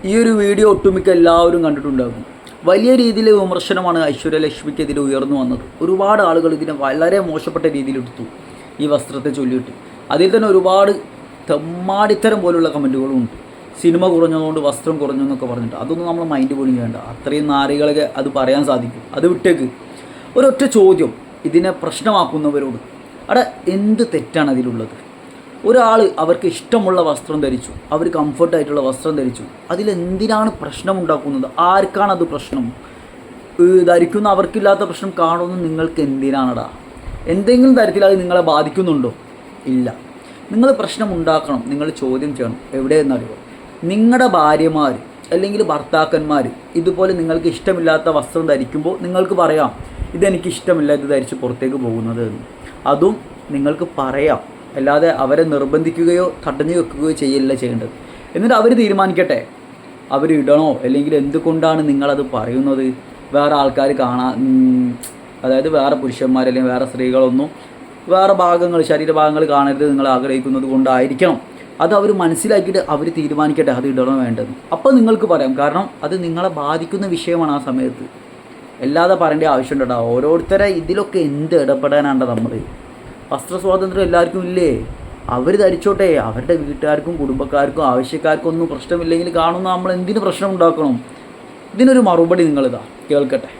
ഈ ഒരു വീഡിയോ ഒട്ടുമിക്ക എല്ലാവരും കണ്ടിട്ടുണ്ടാകും. വലിയ രീതിയിൽ വിമർശനമാണ് ഐശ്വര്യലക്ഷ്മിക്കെതിരെ ഉയർന്നു വന്നത്. ഒരുപാട് ആളുകൾ ഇതിനെ വളരെ മോശപ്പെട്ട രീതിയിലെടുത്തു ഈ വസ്ത്രത്തെ ചൊല്ലിയിട്ട്. അതിൽ തന്നെ ഒരുപാട് തെമ്മാടിത്തരം പോലുള്ള കമൻറ്റുകളും ഉണ്ട്. സിനിമ കുറഞ്ഞതുകൊണ്ട് വസ്ത്രം കുറഞ്ഞു എന്നൊക്കെ പറഞ്ഞിട്ട് അതൊന്നും നമ്മൾ മൈൻഡ് പോലും ചെയ്യേണ്ട. അത്രയും നാരികളൊക്കെ അത് പറയാൻ സാധിക്കും. അത് വിട്ടേക്ക്. ഒരൊറ്റ ചോദ്യം ഇതിനെ പ്രശ്നമാക്കുന്നവരോട്, അവിടെ എന്ത് തെറ്റാണ് അതിലുള്ളത്? ഒരാൾ അവർക്ക് ഇഷ്ടമുള്ള വസ്ത്രം ധരിച്ചു, അവർ കംഫർട്ടായിട്ടുള്ള വസ്ത്രം ധരിച്ചു, അതിലെന്തിനാണ് പ്രശ്നമുണ്ടാക്കുന്നത്? ആർക്കാണത് പ്രശ്നം? ധരിക്കുന്ന അവർക്കില്ലാത്ത പ്രശ്നം കാണുമെന്ന് നിങ്ങൾക്ക് എന്തിനാണടാ? എന്തെങ്കിലും തരത്തിൽ അത് നിങ്ങളെ ബാധിക്കുന്നുണ്ടോ? ഇല്ല. നിങ്ങൾ പ്രശ്നം ഉണ്ടാക്കണം, നിങ്ങൾ ചോദ്യം ചെയ്യണം. എവിടെയെന്നറിയോ? നിങ്ങളുടെ ഭാര്യമാർ അല്ലെങ്കിൽ ഭർത്താക്കന്മാർ ഇതുപോലെ നിങ്ങൾക്ക് ഇഷ്ടമില്ലാത്ത വസ്ത്രം ധരിക്കുമ്പോൾ നിങ്ങൾക്ക് പറയാം, ഇതെനിക്ക് ഇഷ്ടമില്ല ഇത് ധരിച്ച് പുറത്തേക്ക് പോകുന്നത് എന്ന്. അതും നിങ്ങൾക്ക് പറയാം. അല്ലാതെ അവരെ നിർബന്ധിക്കുകയോ തടഞ്ഞു വെക്കുകയോ ചെയ്യല്ല ചെയ്യേണ്ടത്. എന്നിട്ട് അവർ തീരുമാനിക്കട്ടെ അവരിടണോ, അല്ലെങ്കിൽ എന്തുകൊണ്ടാണ് നിങ്ങളത് പറയുന്നത്. വേറെ ആൾക്കാർ കാണാൻ, അതായത് വേറെ പുരുഷന്മാർ അല്ലെങ്കിൽ വേറെ സ്ത്രീകളൊന്നും വേറെ ഭാഗങ്ങൾ, ശരീരഭാഗങ്ങൾ കാണരുത് നിങ്ങൾ ആഗ്രഹിക്കുന്നത് കൊണ്ടായിരിക്കണം. അത് അവർ മനസ്സിലാക്കിയിട്ട് അവർ തീരുമാനിക്കട്ടെ അത് ഇടണോ വേണ്ടത്. അപ്പോൾ നിങ്ങൾക്ക് പറയാം. കാരണം അത് നിങ്ങളെ ബാധിക്കുന്ന വിഷയമാണ് ആ സമയത്ത്. അല്ലാതെ പറയേണ്ട ആവശ്യമുണ്ടോ? ഓരോരുത്തരെ ഇതിലൊക്കെ എന്ത് ഇടപെടാനാണ് നമ്മൾ? വസ്ത്ര സ്വാതന്ത്ര്യം എല്ലാവർക്കും ഇല്ലേ? അവർ ധരിച്ചോട്ടെ. അവരുടെ വീട്ടുകാർക്കും കുടുംബക്കാർക്കും ആവശ്യക്കാർക്കും ഒന്നും പ്രശ്നമില്ലെങ്കിൽ കാണുന്ന നമ്മൾ എന്തിന് പ്രശ്നം ഉണ്ടാക്കണം? ഇതിനൊരു മറുപടി നിങ്ങളിതാ കേൾക്കട്ടെ.